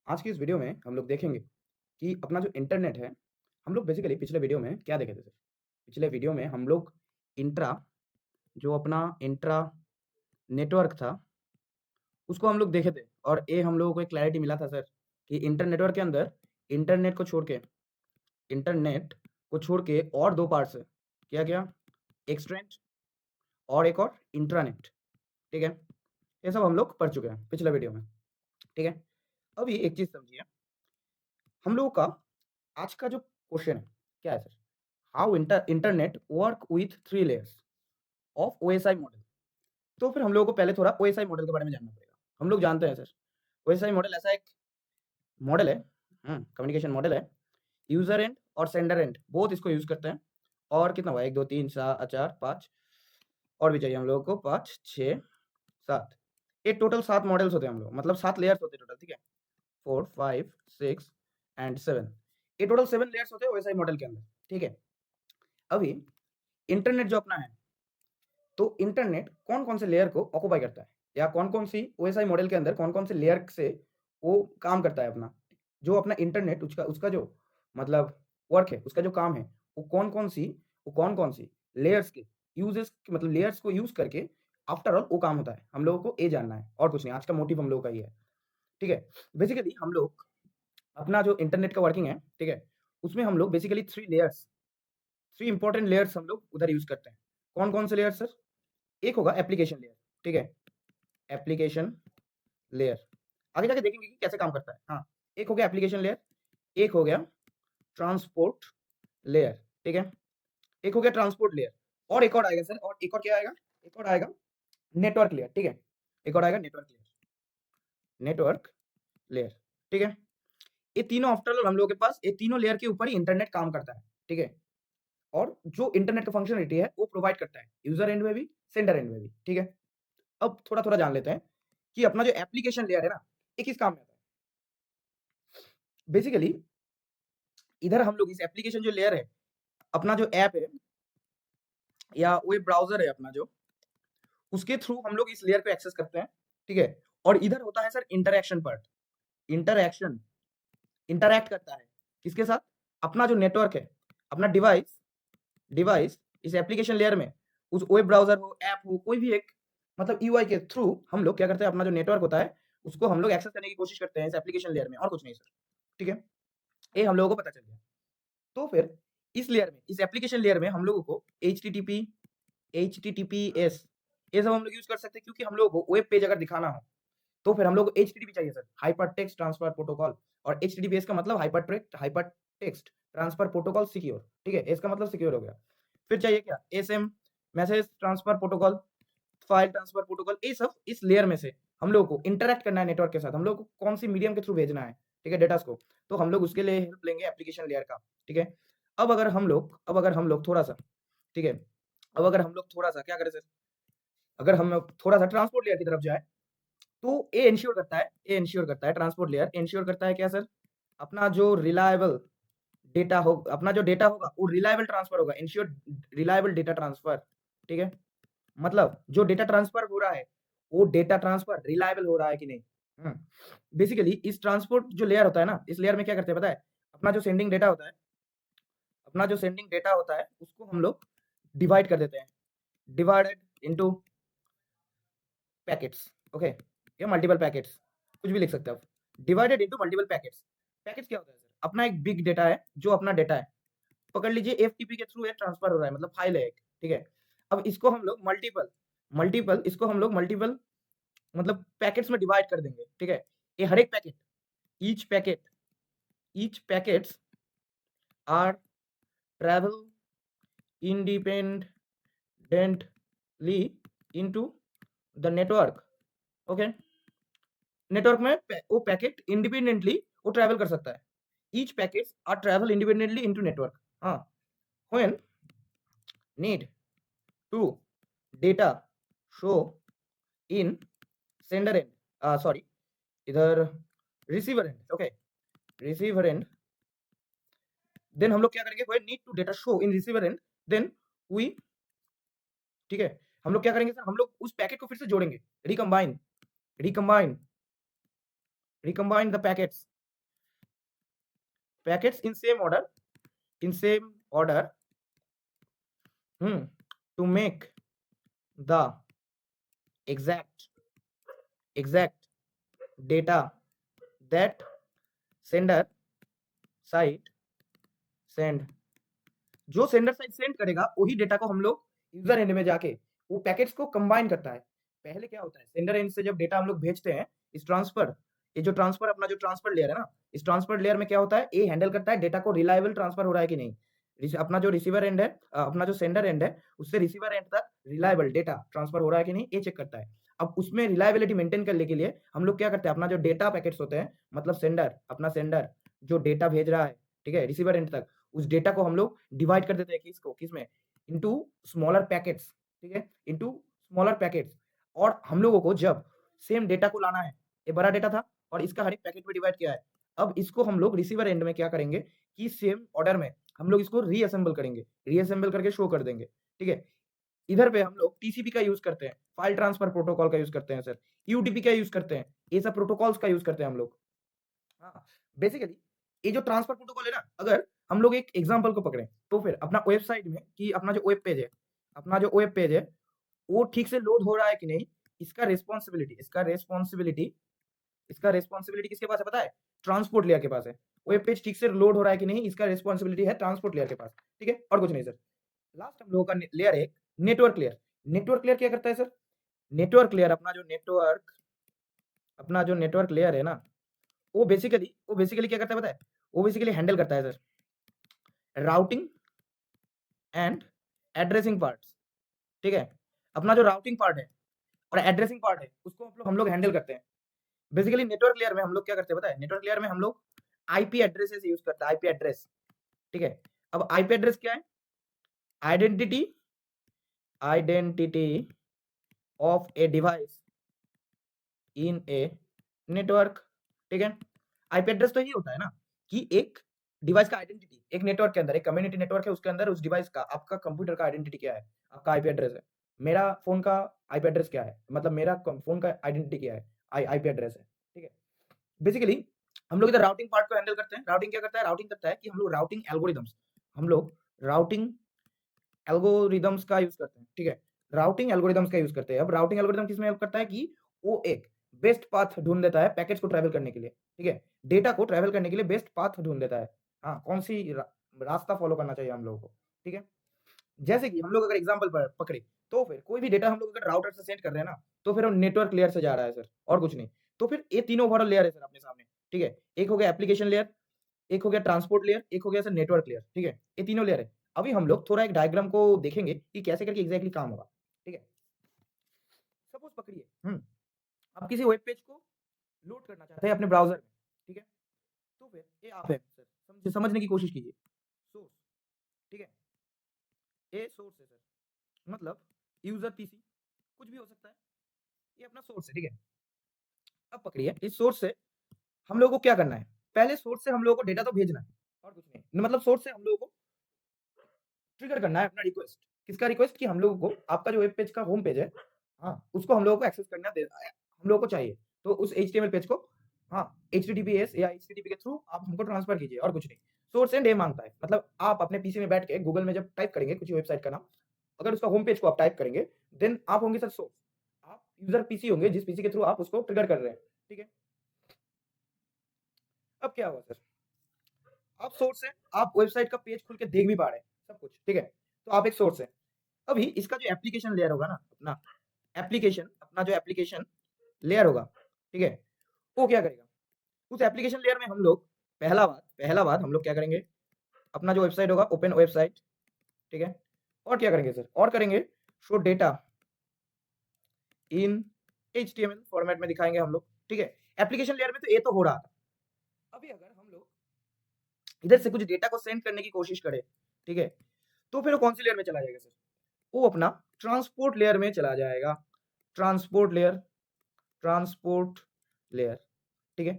आज की इस वीडियो में हम लोग देखेंगे कि अपना जो इंटरनेट है, हम लोग बेसिकली पिछले वीडियो में क्या देखे थे सर? पिछले वीडियो में हम लोग इंट्रा जो अपना इंट्रा नेटवर्क था, उसको हम लोग देखे थे और ये हम लोगों को एक क्लैरिटी मिला था सर कि इंटर नेटवर्क के अंदर इंटरनेट को छोड़ के इंटरनेट को छोड़ के और 2 पार्ट्स है। क्या-क्या? एक्सट्रेंट और एक और इंट्रानेट, ठीक है? ये सब हम लोग पढ़ चुके हैं पिछले वीडियो में, ठीक है? अभी एक चीज़ समझिए, हम लोगों का आज का जो क्वेश्चन है, क्या है sir? How internet work with 3 layers of OSI model. तो फिर हम लोगों को पहले थोड़ा ओएसआई मॉडल के बारे में जानना पड़ेगा। हम लोग जानते हैं सर, ओएसआई मॉडल ऐसा एक मॉडल है, कम्युनिकेशन मॉडल है, यूज़र एंड और सेंडर एंड बोथ इसको यूज़ करते हैं। और कितना हुआ 1, 2, 3, 4, 5 और भी चाहिए हम लोगों को 5, 6, 7। ये टोटल 7 मॉडल्स होते हैं हम लोग, मतलब 7 लेयर्स होते हैं टोटल, ठीक है? 4, 5, 6 एंड 7। ये टोटल 7 लेयर्स होते हैं ओएसआई मॉडल के अंदर, ठीक है? अभी इंटरनेट जो अपना है, तो इंटरनेट कौन-कौन से लेयर को ऑक्युपाई करता है? या कौन-कौन सी ओएसआई मॉडल के अंदर कौन-कौन से लेयर से वो काम करता है अपना? जो अपना इंटरनेट उसका उसका जो मतलब वर्क है, उसका जो काम है, वो कौन-कौन सी लेयर्स के यूज़ेस मतलब लेयर्स को यूज़ करके आफ्टर ऑल वो काम होता है। हम लोगों को ये जानना है और कुछ नहीं, आज का मोटिव हम लोगों का ये है, ठीक है? बेसिकली हम लोग अपना जो इंटरनेट का वर्किंग है, ठीक है? उसमें हम लोग बेसिकली 3 लेयर्स 3 इंपॉर्टेंट लेयर्स हम लोग उधर यूज़ करते हैं। कौन-कौन से लेयर्स सर? एक होगा एप्लीकेशन लेयर, ठीक है? Application layer. आगे जाके देखेंगे कि कैसे काम करता है। हाँ, एक हो गया एप्लीकेशन लेयर, एक हो गया ट्रांसपोर्ट लेयर, ठीक है? एक हो गया ट्रांसपोर्ट लेयर और एक और आएगा सर और एक और क्या आएगा? एक और आएगा नेटवर्क लेयर, ठीक है? एक और आएगा नेटवर्क लेयर, ठीक है? ये तीनों आफ्टर ऑल हम लोगों के पास ये तीनों लेयर के ऊपर ही इंटरनेट काम करता है, ठीक है? और जो इंटरनेट का फंक्शनैलिटी है, वो प्रोवाइड करता है, यूज़र एंड में भी, सेंडर एंड में भी, ठीक है? अब थोड़ा-थोड़ा जान लेते हैं कि अपना जो एप्लीकेशन लेयर है ना, ये किस काम में आता है? बेसिकली इधर हम लोग इस एप्लीकेशन जो लेयर है, अपना जो ऐप है या वेब ब्राउज़र है अपना जो, उसके थ्रू हम लोग इस लेयर को एक्सेस करते हैं, ठीक है? और इधर होता है sir interaction part, interaction, interact करता है, किसके साथ? अपना जो नेटवर्क है, अपना डिवाइस डिवाइस इस एप्लीकेशन लेयर में, उस वेब ब्राउज़र हो, ऐप हो, कोई भी एक मतलब यूआई के थ्रू हम लोग क्या करते हैं, अपना जो नेटवर्क होता है, उसको हम लोग एक्सेस करने की कोशिश करते हैं इस एप्लीकेशन लेयर में और कुछ नहीं सर, ठीक है? ये हम लोगों को पता चल गया। तो फिर इस लेयर में, इस एप्लीकेशन लेयर में हम लोगों को एचटीटीपी, एचटीटीपीएस ये सब हम लोग यूज़ कर सकते हैं क्योंकि हम लोगों को वेब पेज अगर दिखाना हो, तो फिर हम लोग को एचटीटीपी चाहिए sir, hyper text transfer protocol और एचटीटीपीएस का मतलब hyper text transfer protocol secure, ठीक है? इसका मतलब सिक्योर हो गया। फिर चाहिए क्या? SM message transfer protocol, file transfer protocol ये सब इस लेयर में से हम लोगों को इंटरैक्ट करना है नेटवर्क के साथ, हम लोग को कौन-सी मीडियम के थ्रू भेजना है, ठीक है? डेटास को, तो हम लोग उसके लिए हेल्प लेंगे एप्लीकेशन लेयर का, ठीक है? अब अगर हम लोग थोड़ा-सा, ठीक है? अब अगर हम लोग थोड़ा-सा क्या करें सर, अगर हम लोग थोड़ा-सा ट्रांसपोर्ट लेयर की तरफ जाएँ, तो ये एन्श्योर करता है ट्रांसपोर्ट लेयर एन्श्योर करता है क्या सर? अपना जो रिलायबल डेटा हो अपना जो डेटा होगा वो रिलायबल ट्रांसफर होगा, एन्श्योर रिलायबल डेटा ट्रांसफर, ठीक है? मतलब जो डेटा ट्रांसफर हो रहा है, वो डेटा ट्रांसफर रिलायबल हो रहा है कि नहीं? हुँ। बेसिकली इस ट्रांसपोर्ट जो लेयर होता है ना, इस लेयर में क्या करते हैं पता है? अपना जो सेंडिंग डेटा होता है, उसको हम लोग डिवाइड कर देते हैं। Divided into packets, okay? या मल्टीपल पैकेट्स, कुछ भी लिख सकते हो आप। Divided into multiple packets. Packets क्या होता है सर? अपना एक बिग डेटा है, जो अपना डेटा है। पकड़ लीजिए एफटीपी के थ्रू ये ट्रांसफर हो रहा है, मतलब फाइल है एक, ठीक है? अब इसको हम लोग मल्टीपल मल्टीपल इसको हम लोग मल्टीपल मतलब पैकेट्स में डिवाइड कर देंगे, ठीक है? ये हर एक packet each packet each packets are travel independently into the network, okay? Network में वो पैकेट इंडिपेंडेंटली वो ट्रैवल कर सकता है। Each packets are travel independently into network. हाँ, when need to data show in sender end sorry इधर receiver end, okay? Receiver end then हम लोग क्या करेंगे, when need to data show in receiver end then we, ठीक है? हम लोग क्या करेंगे सर, हम लोग उस पैकेट को फिर से जोड़ेंगे, recombine recombine recombine the packets, packets in same order, in same order to make the exact exact data that sender side send, जो सेंडर साइड सेंड करेगा वही डेटा को हम लोग यूजर एंड में जाके वो पैकेट्स को कंबाइन करता है। पहले क्या होता है, सेंडर एंड से जब डेटा हम लोग भेजते हैं, इस ट्रांसफर, ये जो ट्रांसफर अपना जो ट्रांसफर लेयर है ना, इस ट्रांसफर लेयर में क्या होता है, ये हैंडल करता है डेटा को रिलायबल ट्रांसफर हो रहा है कि नहीं। अपना जो रिसीवर एंड है, अपना जो सेंडर एंड है, उससे रिसीवर एंड तक रिलायबल डेटा ट्रांसफर हो रहा है कि नहीं, ये चेक करता है। अब उसमें रिलायबिलिटी मेंटेन करने के लिए हम लोग क्या करते हैं, अपना जो डेटा पैकेट्स होते हैं, मतलब सेंडर, अपना सेंडर जो डेटा भेज रहा है, ठीक है, रिसीवर एंड तक, उस डेटा को हम लोग डिवाइड कर देते हैं किसमें, इनटू स्मॉलर पैकेट्स, ठीक है, इनटू स्मॉलर पैकेट्स। और हम लोगों को जब सेम डेटा को लाना है, ये बड़ा डेटा था और इसका हर एक पैकेट में डिवाइड किया है, अब इसको हम लोग रिसीवर एंड में क्या करेंगे कि सेम ऑर्डर में हम लोग इसको रीअसेंबल करेंगे, रीअसेंबल करके शो कर देंगे, ठीक है। इधर पे हम लोग टीसीपी का यूज करते हैं, फाइल ट्रांसफर प्रोटोकॉल का यूज करते हैं सर, यूडीपी का यूज करते हैं, ये सब प्रोटोकॉल्स का यूज करते हैं हम लोग। हाँ, बेसिकली ये जो ट्रांसफर प्रोटोकॉल है ना, अगर हम लोग एक एग्जांपल को पकड़ें, तो फिर अपना वेबसाइट में कि अपना जो वेब पेज है, अपना जो वेब पेज है, वो ठीक से लोड हो रहा है कि नहीं, इसका रिस्पांसिबिलिटी, इसका रिस्पांसिबिलिटी किसके पास है पता है? ट्रांसपोर्ट लेयर के पास है। वेब पेज ठीक से लोड हो रहा है कि नहीं, इसका रिस्पांसिबिलिटी है ट्रांसपोर्ट लेयर के पास, ठीक है, और कुछ नहीं सर। लास्ट हम लोगों का लेयर है नेटवर्क लेयर। नेटवर्क लेयर क्या करता है सर? नेटवर्क लेयर, अपना जो नेटवर्क लेयर है ना, वो बेसिकली क्या करता है पता है? वो बेसिकली हैंडल करता है sir routing and addressing parts, ठीक है। अपना जो राउटिंग पार्ट है और एड्रेसिंग पार्ट है, उसको हम लोग हैंडल करते हैं। बेसिकली नेटवर्क लेयर में हम लोग क्या करते हैं पता है? नेटवर्क लेयर में हम लोग आईपी एड्रेसेस यूज करते हैं, आईपी एड्रेस, ठीक है। अब आईपी एड्रेस क्या है? Identity identity of a device in a network, ठीक है। आईपी एड्रेस तो यही होता है ना कि एक डिवाइस का आइडेंटिटी, एक नेटवर्क के अंदर, एक कम्युनिटी नेटवर्क है, उसके अंदर उस डिवाइस का, आपका कंप्यूटर का आइडेंटिटी क्या है, आपका आईपी एड्रेस है। मेरा फोन का आईपी एड्रेस क्या है, मतलब मेरा फोन का आइडेंटिटी क्या है, आईपी एड्रेस है, ठीक है। बेसिकली हम लोग इधर राउटिंग पार्ट को हैंडल करते हैं। राउटिंग क्या करता है? राउटिंग करता है कि हम लोग राउटिंग एल्गोरिदम्स का यूज करते हैं, ठीक है। राउटिंग एल्गोरिदम्स का यूज करते हैं। अब राउटिंग एल्गोरिदम किसमें हेल्प करता है कि वो एक बेस्ट पाथ ढूंढ देता है पैकेट्स को ट्रैवल करने के लिए, ठीक है, डेटा को ट्रैवल करने के लिए बेस्ट पाथ ढूंढ देता है। हाँ, कौन सी रास्ता फॉलो करना चाहिए हम लोगों को, ठीक है। जैसे कि हम लोग अगर एग्जांपल पकड़े, तो फिर कोई भी डेटा हम लोग अगर राउटर से सेंड कर रहे हैं ना, तो फिर वो नेटवर्क लेयर से जा रहा है सर, और कुछ नहीं। तो फिर ये तीनों ओवरऑल लेयर है सर अपने सामने, ठीक है। एक हो गया एप्लीकेशन लेयर, एक हो गया ट्रांसपोर्ट लेयर, एक हो गया सर नेटवर्क लेयर, ठीक है। ये तीनों लेयर है। अभी हम लोग थोड़ा एक डायग्राम को देखेंगे कि कैसे करके एग्जैक्टली काम होगा, ठीक है। सपोज पकड़िए, आप किसी वेब पेज को लोड करना चाहते हैं अपने ब्राउजर में, ठीक है। तो फिर ये आप है सर, समझने की कोशिश कीजिए। सोर्स, ठीक है, ये सोर्स है सर, मतलब यूजर पीसी, कुछ भी हो सकता है, ये अपना सोर्स है, ठीक है। अब पकड़िए, इस सोर्स से हम लोगों को क्या करना है? पहले सोर्स से हम लोगों को डेटा तो भेजना है, और कुछ नहीं, मतलब सोर्स से हम लोगों को ट्रिगर करना है अपना रिक्वेस्ट। किसका रिक्वेस्ट? कि हम लोगों को आपका जो वेब पेज का होम पेज है, हाँ, उसको हम लोगों को एक्सेस करना हम लोगों को चाहिए। तो उस एचटीएमएल पेज को, हाँ, एचटीटीपीएस या एचटीटीपी के थ्रू आप हमको ट्रांसफर कीजिए, और कुछ नहीं। सोर्स एंड ये मांगता है, मतलब आप अपने पीसी में बैठ के गूगल में जब टाइप करेंगे कुछ वेबसाइट का नाम, अगर उसका होम पेज को आप टाइप करेंगे, देन आप होंगे सर सोर्स, आप यूजर पीसी होंगे जिस पीसी के थ्रू आप उसको ट्रिगर कर रहे हैं, ठीक है। अब क्या हुआ सर? आप सोर्स है, आप वेबसाइट का पेज खुल के देख भी पा रहे हैं सब कुछ, ठीक है। तो आप एक सोर्स है। अभी इसका जो एप्लीकेशन लेयर होगा ना, अपना जो एप्लीकेशन लेयर होगा, ठीक है, वो क्या करेगा? उस एप्लीकेशन लेयर में हम लोग पहला बात हम लोग क्या करेंगे? अपना जो वेबसाइट होगा, ओपन वेबसाइट, ठीक है। और क्या करेंगे सर? और करेंगे शो डेटा इन एचटीएमएल फॉर्मेट में दिखाएंगे हम लोग, ठीक है। एप्लीकेशन लेयर में तो ये तो हो रहा था। अभी अगर हम लोग इधर से कुछ डेटा को सेंड करने की कोशिश करें, ठीक है, तो फिर वो कौन सी लेयर में चला जाएगा सर? वो अपना ट्रांसपोर्ट लेयर में चला जाएगा। ट्रांसपोर्ट लेयर, ठीक है,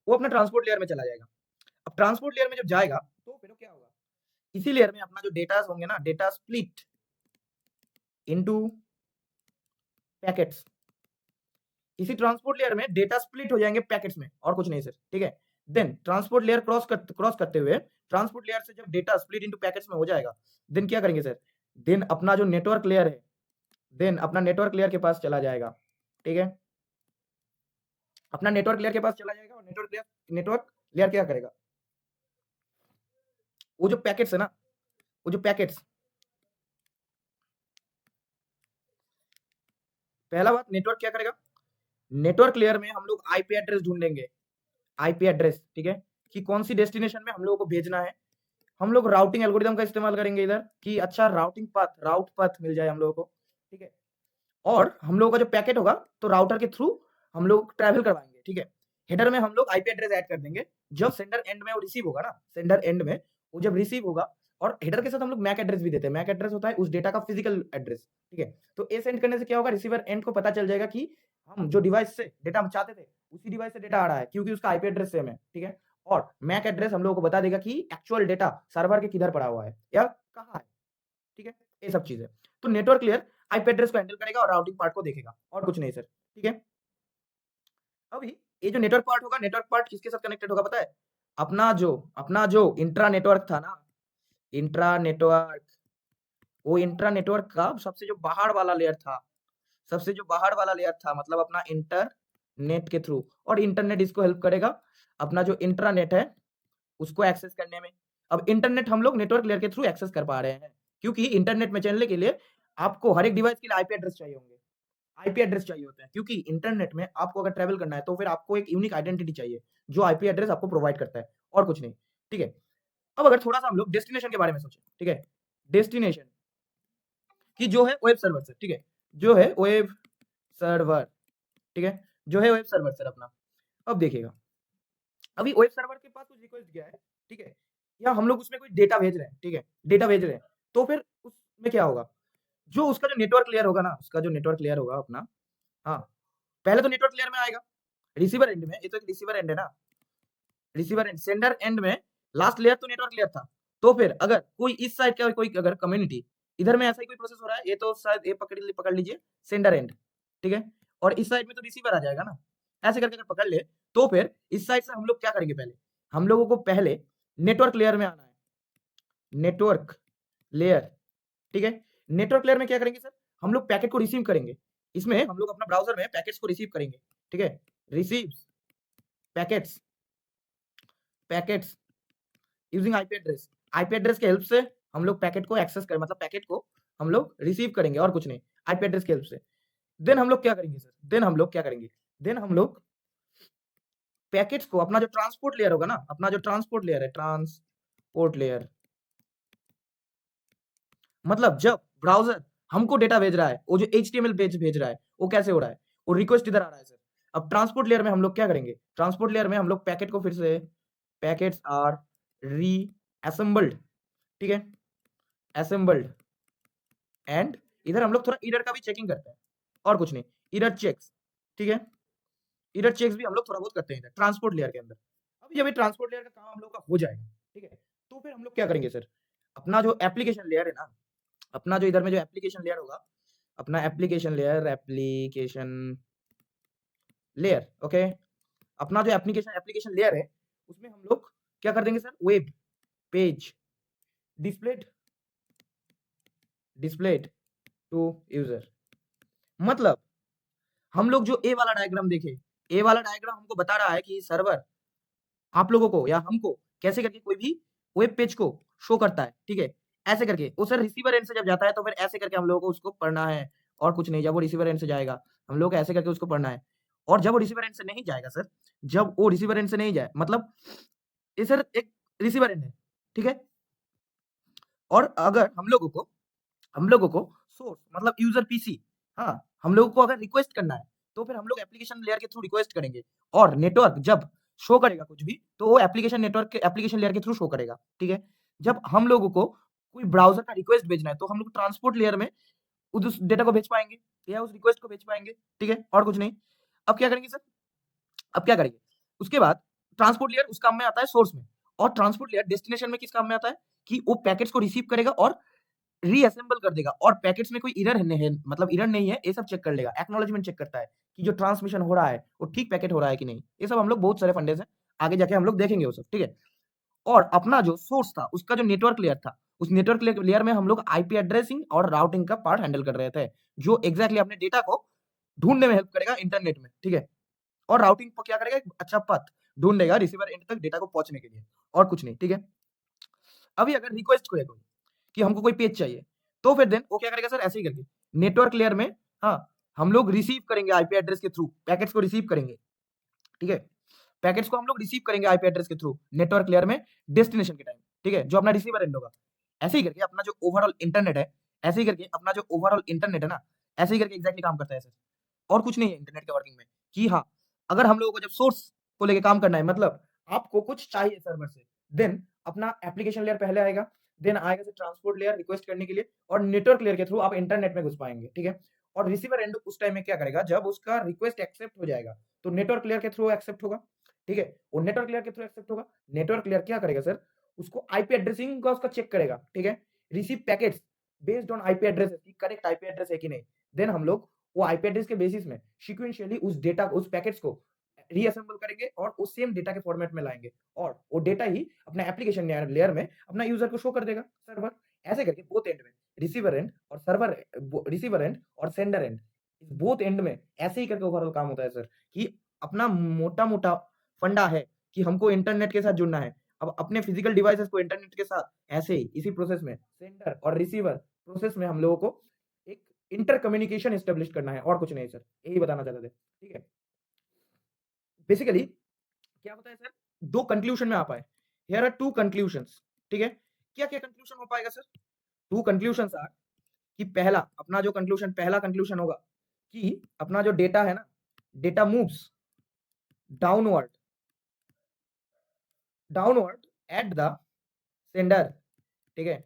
वो अपना ट्रांसपोर्ट लेयर में चला जाएगा। अब ट्रांसपोर्ट लेयर में जब जाएगा, तो फिर क्या होगा? इसी लेयर में अपना जो डेटा होंगे ना, डेटा स्प्लिट इनटू पैकेट्स। इसी ट्रांसपोर्ट लेयर में डेटा स्प्लिट हो जाएंगे पैकेट्स में, और कुछ नहीं सर, ठीक है। देन ट्रांसपोर्ट लेयर क्रॉस करते हुए ट्रांसपोर्ट लेयर से जब डेटा स्प्लिट इनटू पैकेट्स में हो जाएगा, देन क्या करेंगे सर? देन अपना जो नेटवर्क लेयर है, देन अपना नेटवर्क लेयर के पास चला जाएगा, ठीक है? अपना नेटवर्क लेयर के पास चला जाएगा और नेटवर्क लेयर क्या करेगा? वो जो पैकेट्स है ना, वो जो पैकेट्स, पहला बात नेटवर्क क्या करेगा? नेटवर्क लेयर में हम लोग आईपी एड्रेस ढूंढेंगे, आईपी एड्रेस, ठीक है? कि कौन सी डेस्टिनेशन में हम लोगों को भेजना है। हम लोग राउटिंग एल्गोरिदम का इस्तेमाल करेंगे इधर कि अच्छा राउट पाथ मिल जाए हम लोगों को, ठीक है? और हम लोगों का जो पैकेट होगा तो राउटर के थ्रू हम लोग ट्रैवल करवाएंगे, ठीक है? हेडर में हम लोग आईपी एड्रेस ऐड कर देंगे। जब सेंडर एंड में वो रिसीव होगा ना, सेंडर एंड में वो जब रिसीव होगा, और हेडर के साथ हम लोग मैक एड्रेस भी देते हैं। मैक एड्रेस होता है उस डेटा का फिजिकल एड्रेस, ठीक है? तो ए सेंड करने से क्या होगा? रिसीवर एंड को पता चल जाएगा कि हम जो डिवाइस से डेटा हम चाहते थे, उसी डिवाइस से डेटा आ रहा है, क्योंकि उसका आईपी एड्रेस सेम है, ठीक है? और मैक एड्रेस हम लोगों को बता देगा कि एक्चुअल डेटा सर्वर के किधर पड़ा हुआ है या कहाँ है, ठीक है? ये सब चीजें। तो नेटवर्क लेयर आईपी एड्रेस को हैंडल करेगा और राउटिंग पार्ट को देखेगा, और कुछ नहीं सर, ठीक है? अभी ये जो नेटवर्क पार्ट होगा, नेटवर्क पार्ट किसके साथ कनेक्टेड होगा पता है? अपना जो इंट्रा नेटवर्क था ना, इंट्रा नेटवर्क, वो इंट्रा नेटवर्क का सबसे जो बाहर वाला लेयर था, सबसे जो बाहर वाला लेयर था, मतलब अपना इंटरनेट के थ्रू, और इंटरनेट इसको हेल्प करेगा अपना जो इंट्रानेट है उसको एक्सेस करने में। अब इंटरनेट हम लोग नेटवर्क लेयर के थ्रू एक्सेस कर पा रहे हैं, क्योंकि इंटरनेट में चलने के लिए आपको हर एक डिवाइस के लिए आईपी एड्रेस चाहिए होंगे, आईपी एड्रेस चाहिए होते हैं, क्योंकि इंटरनेट में आपको अगर ट्रैवल करना है तो फिर आपको एक यूनिक आइडेंटिटी चाहिए, जो आईपी एड्रेस आपको प्रोवाइड करता है, और कुछ नहीं, ठीक है? अब अगर थोड़ा-सा हम लोग डेस्टिनेशन के बारे में सोचें, ठीक है? डेस्टिनेशन कि जो है वेब सर्वर से, ठीक है? जो है वेब सर्वर, ठीक है? जो है वेब सर्वर सर अपना। अब देखिएगा, अभी वेब सर्वर के पास कुछ रिक्वेस्ट गया है, ठीक है? या हम लोग उसमें कोई डेटा भेज रहे हैं, ठीक है? डेटा भेज रहे हैं, तो फिर उसमें क्या होगा? जो उसका जो नेटवर्क लेयर होगा ना, उसका जो नेटवर्क लेयर होगा अपना, हाँ, पहले तो नेटवर्क लेयर में आएगा, रिसीवर एंड में, ये तो एक रिसीवर एंड है ना, रिसीवर एंड, सेंडर एंड में लास्ट लेयर तो नेटवर्क लेयर था। तो फिर अगर कोई इस साइड का कोई अगर कम्युनिटी, इधर में ऐसा ही कोई प्रोसेस हो रहा है, ये तो शायद ये पकड़ लीजिए सेंडर एंड, ठीक है? और इस साइड में तो रिसीवर आ जाएगा ना। ऐसे करके अगर पकड़ ले, तो फिर इस साइड से हम लोग क्या करेंगे पहले? हम लोगों को पहले नेटवर्क लेयर में आना है। नेटवर्क लेयर, ठीक है? नेटवर्क लेयर में क्या करेंगे सर? हम लोग पैकेट को रिसीव करेंगे। इसमें हम लोग अपना ब्राउज़र में पैकेट्स को रिसीव करेंगे, ठीक है? Receives packets, packets using IP address. IP address के हेल्प से हम लोग पैकेट को एक्सेस करें, मतलब पैकेट को हम लोग रिसीव करेंगे, और कुछ नहीं, आईपी एड्रेस की हेल्प से। देन हम लोग क्या करेंगे सर? देन हम लोग क्या करेंगे? देन हम लोग पैकेट्स को, अपना जो ट्रांसपोर्ट लेयर होगा ना, अपना जो ट्रांसपोर्ट लेयर है, ट्रांसपोर्ट लेयर, मतलब जब ब्राउज़र हमको डेटा भेज रहा है, वो जो एचटीएमएल पेज भेज रहा है, वो कैसे हो रहा है? वो रिक्वेस्ट इधर आ रहा है सर। अब ट्रांसपोर्ट लेयर में हम लोग क्या करेंगे? ट्रांसपोर्ट लेयर में हम लोग पैकेट को फिर से, पैकेट्स आर रीअसेंबल्ड, ठीक है? असेंबल्ड, एंड इधर हम लोग थोड़ा एरर का भी चेकिंग करते हैं, और कुछ नहीं, एरर चेक्स, ठीक है? एरर चेक्स भी हम लोग थोड़ा बहुत करते हैं इधर ट्रांसपोर्ट लेयर के अंदर। अभी जब ये ट्रांसपोर्ट लेयर का काम हम लोग का हो जाएगा, ठीक है? तो फिर हम लोग क्या करेंगे सर? अपना जो एप्लीकेशन लेयर है ना, अपना जो इधर में जो एप्लीकेशन लेयर होगा, अपना एप्लीकेशन लेयर, ओके? अपना जो एप्लीकेशन एप्लीकेशन लेयर है, उसमें हम लोग क्या कर देंगे sir? Web page displayed displayed to user, मतलब हम लोग जो ए वाला डायग्राम देखे, ए वाला डायग्राम हमको बता रहा है कि सर्वर आप लोगों को या हमको कैसे करके कोई भी वेब पेज को शो करता है, ठीक है? ऐसे करके वो सर रिसीवर एंड से जब जाता है तो फिर ऐसे करके हम लोगों को उसको पढ़ना है, और कुछ नहीं। जब वो रिसीवर एंड से जाएगा, हम लोग को ऐसे करके उसको पढ़ना है, और जब वो रिसीवर एंड से नहीं जाएगा सर, जब वो रिसीवर एंड से नहीं जाए, मतलब ये सर एक रिसीवर एंड है, ठीक है? और अगर हम लोगों को सोर्स मतलब यूजर पीसी, हाँ, हम लोगों को अगर रिक्वेस्ट करना है, तो फिर हम लोग एप्लीकेशन लेयर के थ्रू रिक्वेस्ट करेंगे, और नेटवर्क जब शो करेगा कुछ भी, तो वो एप्लीकेशन लेयर के थ्रू शो करेगा, ठीक है? जब हम लोगों को कोई ब्राउज़र का रिक्वेस्ट भेजना है, तो हम लोग ट्रांसपोर्ट लेयर में उस डेटा को भेज पाएँगे, या उस रिक्वेस्ट को भेज पाएँगे, ठीक है? और कुछ नहीं। अब क्या करेंगे सर? अब क्या करेंगे? उसके बाद ट्रांसपोर्ट लेयर उस काम में आता है सोर्स में, और ट्रांसपोर्ट लेयर डेस्टिनेशन में किस काम में आता है? कि वो पैकेट्स को रिसीव करेगा और रीअसेंबल कर देगा, और पैकेट्स में कोई एरर है, मतलब एरर नहीं है, ये सब चेक कर लेगा। एक्नॉलेजमेंट चेक करता है कि जो ट्रांसमिशन हो रहा है, वो ठीक पैकेट हो रहा है कि नहीं। ये सब हम लोग बहुत सारे फंडेस हैं, आगे जाके हम लोग देखेंगे वो सब, ठीक है। और अपना जो सोर्स था, उसका जो नेटवर्क लेयर था, उस नेटवर्क लेयर में हम लोग आईपी एड्रेसिंग और राउटिंग का पार्ट हैंडल कर रहे थे, जो एग्जैक्टली अपने डेटा को ढूंढने में हेल्प करेगा इंटरनेट में, ठीक है। और राउटिंग को क्या करेगा, एक अच्छा पथ ढूंढेगा रिसीवर एंड तक डेटा को पहुंचने के लिए, और कुछ नहीं, ठीक है। अभी अगर रिक्वेस्ट करेगा कोई कि हमको कोई पेज चाहिए, तो फिर देन वो क्या करेगा सर, ऐसे ही करके नेटवर्क लेयर में, हाँ, हम लोग रिसीव करेंगे आईपी एड्रेस के थ्रू, पैकेट्स को रिसीव करेंगे, ठीक है। पैकेट्स को हम लोग रिसीव करेंगे आईपी एड्रेस के थ्रू नेटवर्क लेयर में डेस्टिनेशन के टाइम, ठीक है, जो अपना रिसीवर एंड होगा। ऐसे ही करके अपना जो ओवरऑल इंटरनेट है, ऐसे ही करके अपना जो ओवरऑल इंटरनेट है ना, ऐसे ही करके एग्जैक्टली काम करता है सर। और कुछ नहीं है इंटरनेट के वर्किंग में, कि हाँ, अगर हम लोगों को जब सोर्स को लेके काम करना है, मतलब आपको कुछ चाहिए सर्वर से, देन अपना एप्लीकेशन लेयर पहले आएगा, देन आएगा सर ट्रांसपोर्ट लेयर रिक्वेस्ट करने के लिए, और नेटवर्क लेयर के थ्रू आप इंटरनेट में घुस पाएंगे, ठीक है। और रिसीवर एंड उस टाइम में क्या करेगा, जब उसका रिक्वेस्ट एक्सेप्ट हो जाएगा, तो नेटवर्क लेयर के थ्रू एक्सेप्ट होगा, ठीक है। वो नेटवर्क लेयर के थ्रू एक्सेप्ट होगा, नेटवर्क लेयर क्या करेगा सर, उसको आईपी एड्रेसिंग का उसका चेक करेगा, ठीक है। Receive packets based on IP address, correct IP address है कि नहीं, देन हम लोग वो आईपी एड्रेस के बेसिस में सीक्वेंशियली उस डेटा, उस पैकेट्स को रीअसेंबल करेंगे और उस सेम डेटा के फॉर्मेट में लाएंगे, और वो डेटा ही अपना एप्लीकेशन लेयर में अपना यूजर को शो कर देगा सर्वर। ऐसे करके बोथ एंड में, रिसीवर एंड और सर्वर, रिसीवर एंड और सेंडर एंड, बोथ एंड में ऐसे ही करके ओवरऑल काम होता है सर, कि अपना मोटा मोटा फंडा है कि हमको इंटरनेट के साथ जुड़ना है। अब अपने फिजिकल डिवाइसेस को इंटरनेट के साथ ऐसे ही इसी प्रोसेस में, सेंडर और रिसीवर प्रोसेस में हम लोगों को एक इंटर कम्युनिकेशन एस्टेब्लिश करना है, और कुछ नहीं सर, यही बताना चाहते थे, ठीक है। बेसिकली क्या होता है सर, दो कंक्लूजन में आ पाए, हियर आर टू कंक्लूजन्स, ठीक है। क्या क्या कंक्लूजन हो पाएगा सर, टू कंक्लूजन्स आर, कि पहला अपना जो कंक्लूजन, पहला कंक्लूजन होगा कि अपना जो डेटा है ना, data moves downward, downward at the sender, ठीक है।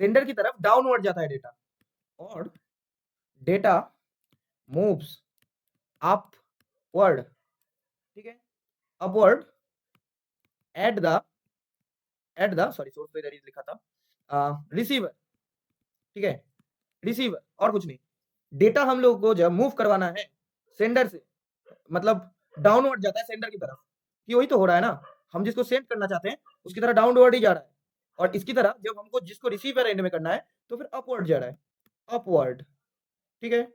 सेंडर की तरफ डाउनवर्ड जाता है डेटा, और डेटा मूव्स अपवर्ड, ठीक है, upward at the sorry, source तो इधर ही लिखा था, रिसीवर, ठीक है, रिसीवर, और कुछ नहीं। डेटा हम लोग को जब मूव करवाना है सेंडर से, मतलब डाउनवर्ड जाता है सेंडर की तरफ, कि वही तो हो रहा है ना, हम जिसको सेंड करना चाहते हैं उसकी तरह डाउनवर्ड ही जा रहा है, और इसकी तरह जब हमको जिसको रिसीवर एंड में करना है तो फिर अपवर्ड जा रहा है, अपवर्ड, ठीक है।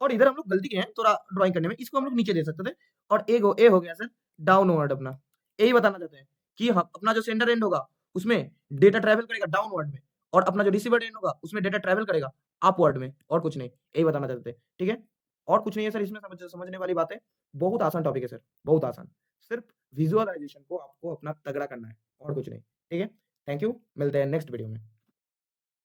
और इधर हम लोग गलती किए हैं थोड़ा ड्राइंग करने में, इसको हम लोग नीचे दे सकते थे, और ए हो गया सर डाउनवर्ड अपना। यही बताना चाहते हैं कि हम अपना जो सेंडर एंड होगा उसमें डेटा ट्रैवल करेगा डाउनवर्ड में, और अपना जो रिसीवर एंड होगा उसमें डेटा ट्रैवल करेगा अपवर्ड में, और कुछ नहीं, यही बताना चाहते थे, ठीक है। और कुछ नहीं है सर इसमें, समझने वाली बात है, बहुत आसान टॉपिक है सर, बहुत आसान, सिर्फ विजुअलाइजेशन को आपको अपना तगड़ा करना है, और कुछ नहीं, ठीक है। थैंक यू, मिलते हैं नेक्स्ट वीडियो में।